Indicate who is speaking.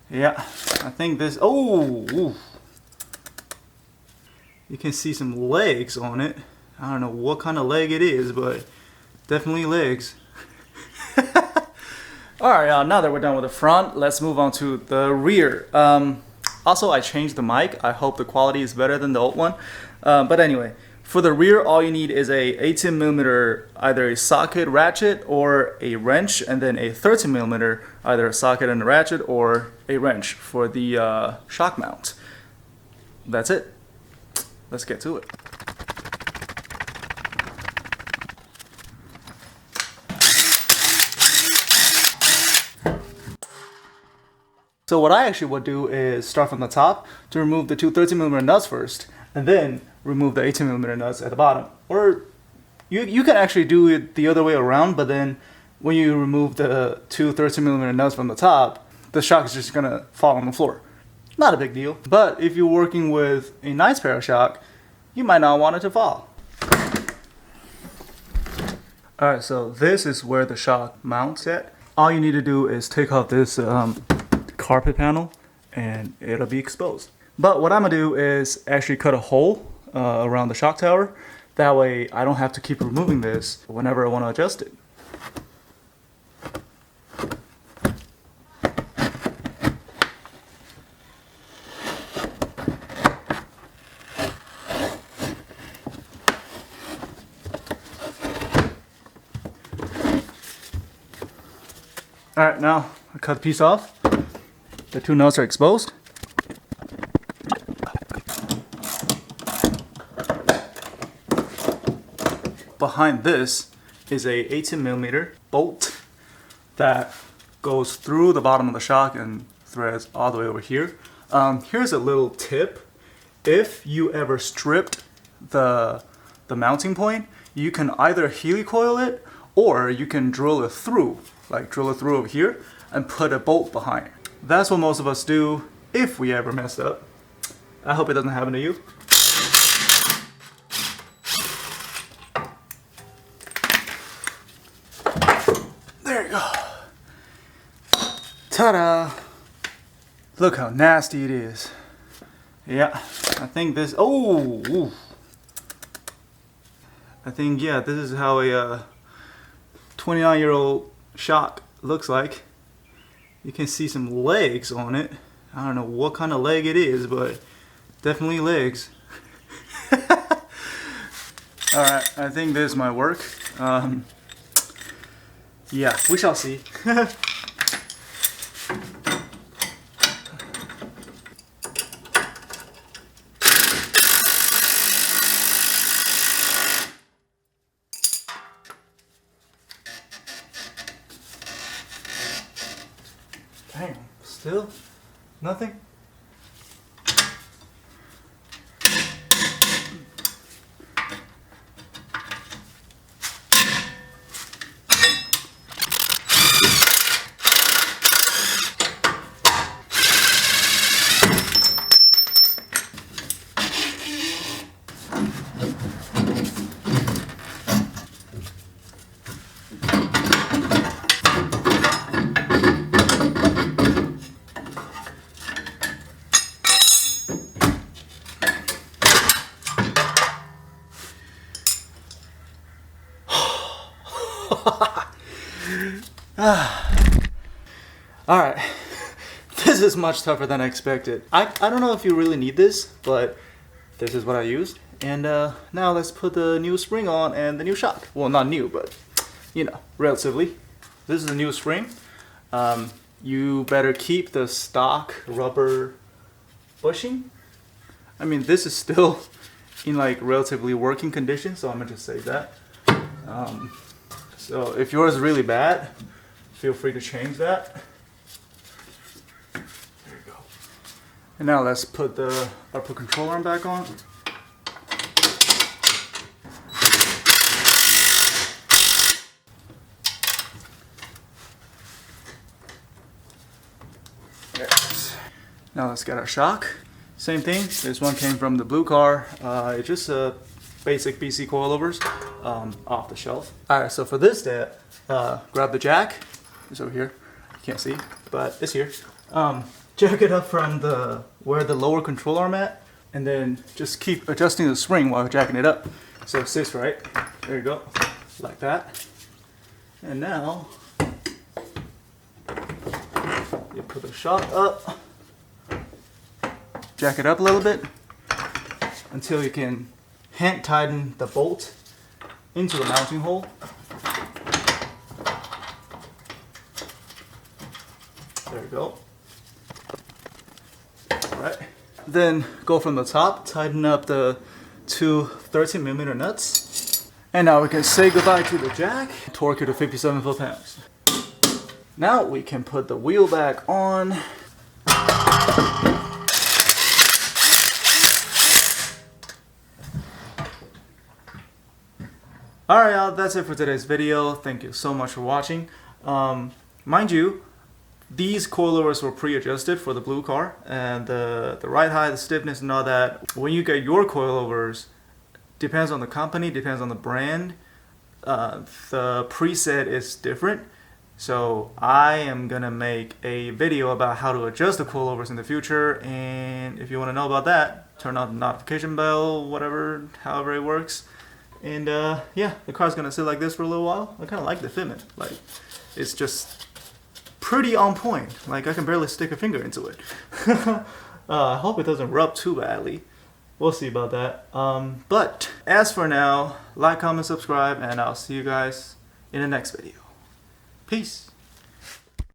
Speaker 1: Yeah, I think this, oh, ooh. You can see some legs on it. I don't know what kind of leg it is, but definitely legs. Alright, now that we're done with the front, let's move on to the rear. Also, I changed the mic. I hope the quality is better than the old one. But anyway, for the rear, all you need is a 18mm, either a socket ratchet or a wrench, and then a 13mm, either a socket and a ratchet or a wrench for the shock mount. That's it. Let's get to it. So what I actually would do is start from the top to remove the two 13mm nuts first, and then remove the 18mm nuts at the bottom. Or you can actually do it the other way around, but then when you remove the two 13mm nuts from the top, the shock is just gonna fall on the floor. Not a big deal, but if you're working with a nice pair of shock, you might not want it to fall. Alright, so this is where the shock mounts at. All you need to do is take off this carpet panel and it'll be exposed. But what I'm gonna do is actually cut a hole around the shock tower. That way I don't have to keep removing this whenever I want to adjust it. Alright, now I cut the piece off. The two nuts are exposed. Behind this is a 18mm bolt that goes through the bottom of the shock and threads all the way over here. Here's a little tip. If you ever stripped the mounting point, you can either helicoil it or you can drill it through, like drill it through over here and put a bolt behind. That's what most of us do if we ever messed up. I hope it doesn't happen to you. There you go. Ta-da! Look how nasty it is. Yeah, I think this, oh! Ooh. I think, yeah, this is how a 29-year-old shock looks like. You can see some legs on it. I don't know what kind of leg it is, but definitely legs. Alright, I think this might work. Yeah, we shall see. Damn, still nothing? Alright, this is much tougher than I expected. I don't know if you really need this, but this is what I used. And now let's put the new spring on and the new shock. Well, not new, but you know, relatively. This is the new spring. You better keep the stock rubber bushing. I mean, this is still in like relatively working condition, so I'm gonna just save that. So if yours is really bad, feel free to change that. There you go. And now let's put the output control arm back on. Yes. Now let's get our shock. Same thing. This one came from the blue car. It's just a basic BC coilovers off the shelf. Alright, so for this step, grab the jack. It's over here. You can't see, but it's here. jack it up from where the lower control arm at, and then just keep adjusting the spring while jacking it up so it sits right. There you go, like that. And now you put the shock up, jack it up a little bit until you can hand tighten the bolt into the mounting hole. There you go. Alright. Then go from the top, tighten up the two 13mm nuts. And now we can say goodbye to the jack, torque it to 57 foot-pounds. Now we can put the wheel back on. Alright y'all, that's it for today's video. Thank you so much for watching. Mind you, these coilovers were pre-adjusted for the blue car, and the ride height, the stiffness and all that. When you get your coilovers, depends on the company, depends on the brand. The preset is different. So I am gonna make a video about how to adjust the coilovers in the future, and if you want to know about that, turn on the notification bell, whatever, however it works. And yeah, the car's gonna sit like this for a little while. I kind of like the fitment. Like, it's just pretty on point. Like, I can barely stick a finger into it. I hope it doesn't rub too badly. We'll see about that. But as for now, like, comment, subscribe, and I'll see you guys in the next video. Peace.